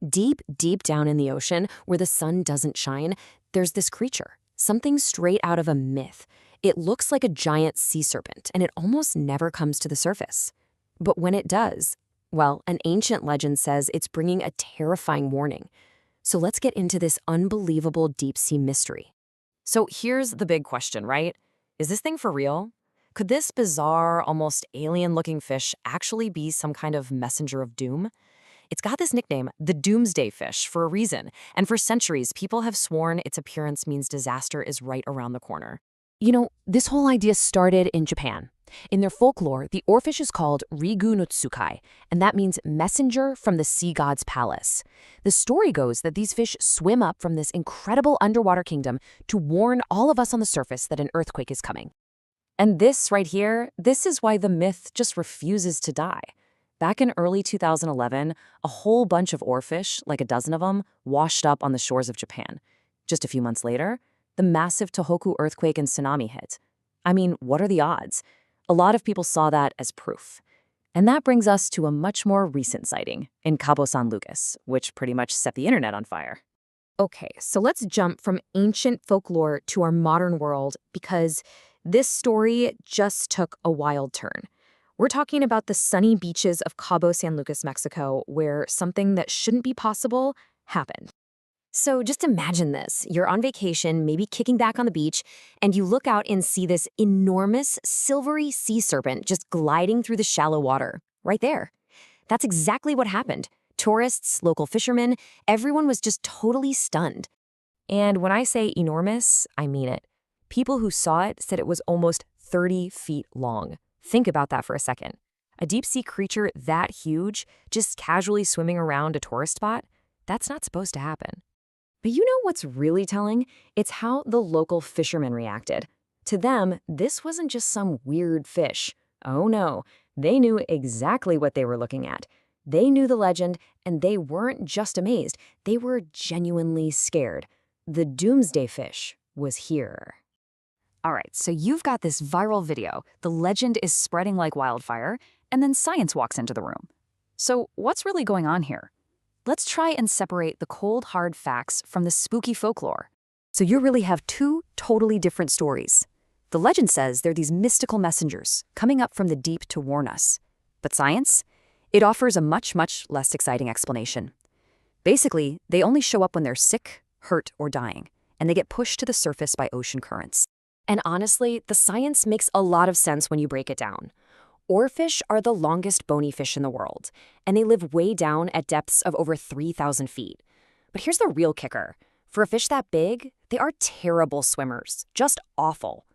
Deep, deep down in the ocean, where the sun doesn't shine, there's this creature, something straight out of a myth. It looks like a giant sea serpent, and it almost never comes to the surface. But when it does, well, an ancient legend says it's bringing a terrifying warning. So let's get into this unbelievable deep-sea mystery. So here's the big question, right? Is this thing for real? Could this bizarre, almost alien-looking fish actually be some kind of messenger of doom? It's got this nickname, the Doomsday Fish, for a reason, and for centuries, people have sworn its appearance means disaster is right around the corner. You know, this whole idea started in Japan. In their folklore, the oarfish is called Rigu no Tsukai, and that means messenger from the sea god's palace. The story goes that these fish swim up from this incredible underwater kingdom to warn all of us on the surface that an earthquake is coming. And this right here, this is why the myth just refuses to die. Back in early 2011, a whole bunch of oarfish, like a dozen of them, washed up on the shores of Japan. Just a few months later, the massive Tohoku earthquake and tsunami hit. I mean, what are the odds? A lot of people saw that as proof. And that brings us to a much more recent sighting in Cabo San Lucas, which pretty much set the internet on fire. Okay, so let's jump from ancient folklore to our modern world because this story just took a wild turn. We're talking about the sunny beaches of Cabo San Lucas, Mexico, where something that shouldn't be possible happened. So just imagine this. You're on vacation, maybe kicking back on the beach, and you look out and see this enormous silvery sea serpent just gliding through the shallow water, right there. That's exactly what happened. Tourists, local fishermen, everyone was just totally stunned. And when I say enormous, I mean it. People who saw it said it was almost 30 feet long. Think about that for a second. A deep-sea creature that huge, just casually swimming around a tourist spot, that's not supposed to happen. But you know what's really telling? It's how the local fishermen reacted. To them, this wasn't just some weird fish. Oh no, they knew exactly what they were looking at. They knew the legend, and they weren't just amazed, they were genuinely scared. The Doomsday Fish was here. All right, so you've got this viral video, the legend is spreading like wildfire, and then science walks into the room. So what's really going on here? Let's try and separate the cold, hard facts from the spooky folklore. So you really have two totally different stories. The legend says they're these mystical messengers coming up from the deep to warn us. But science? It offers a much, much less exciting explanation. Basically, they only show up when they're sick, hurt, or dying, and they get pushed to the surface by ocean currents. And honestly, the science makes a lot of sense when you break it down. Oarfish are the longest bony fish in the world, and they live way down at depths of over 3,000 feet. But here's the real kicker. For a fish that big, they are terrible swimmers, just awful.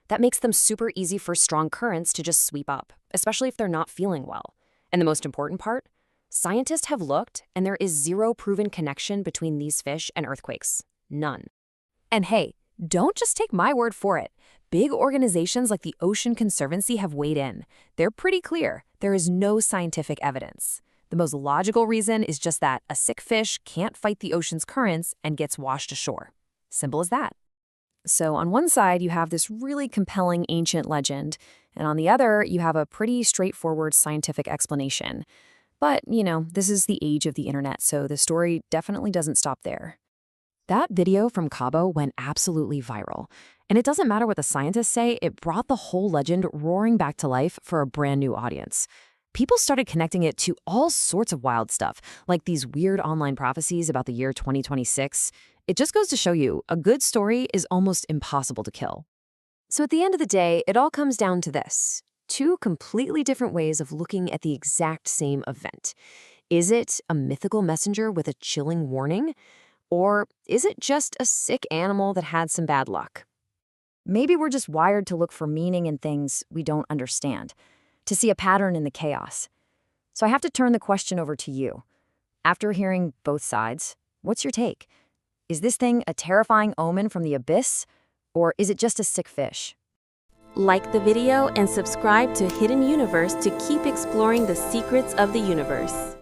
That makes them super easy for strong currents to just sweep up, especially if they're not feeling well. And the most important part? Scientists have looked, and there is zero proven connection between these fish and earthquakes. None. And hey, don't just take my word for it. Big organizations like the Ocean Conservancy have weighed in. They're pretty clear. There is no scientific evidence. The most logical reason is just that a sick fish can't fight the ocean's currents and gets washed ashore. Simple as that. So on one side, you have this really compelling ancient legend, and on the other, you have a pretty straightforward scientific explanation. But, you know, this is the age of the internet, so the story definitely doesn't stop there. That video from Cabo went absolutely viral. And it doesn't matter what the scientists say, it brought the whole legend roaring back to life for a brand new audience. People started connecting it to all sorts of wild stuff, like these weird online prophecies about the year 2026. It just goes to show you, a good story is almost impossible to kill. So at the end of the day, it all comes down to this. Two completely different ways of looking at the exact same event. Is it a mythical messenger with a chilling warning? Or is it just a sick animal that had some bad luck? Maybe we're just wired to look for meaning in things we don't understand, to see a pattern in the chaos. So I have to turn the question over to you. After hearing both sides, what's your take? Is this thing a terrifying omen from the abyss, or is it just a sick fish? Like the video and subscribe to Hidden Universe to keep exploring the secrets of the universe.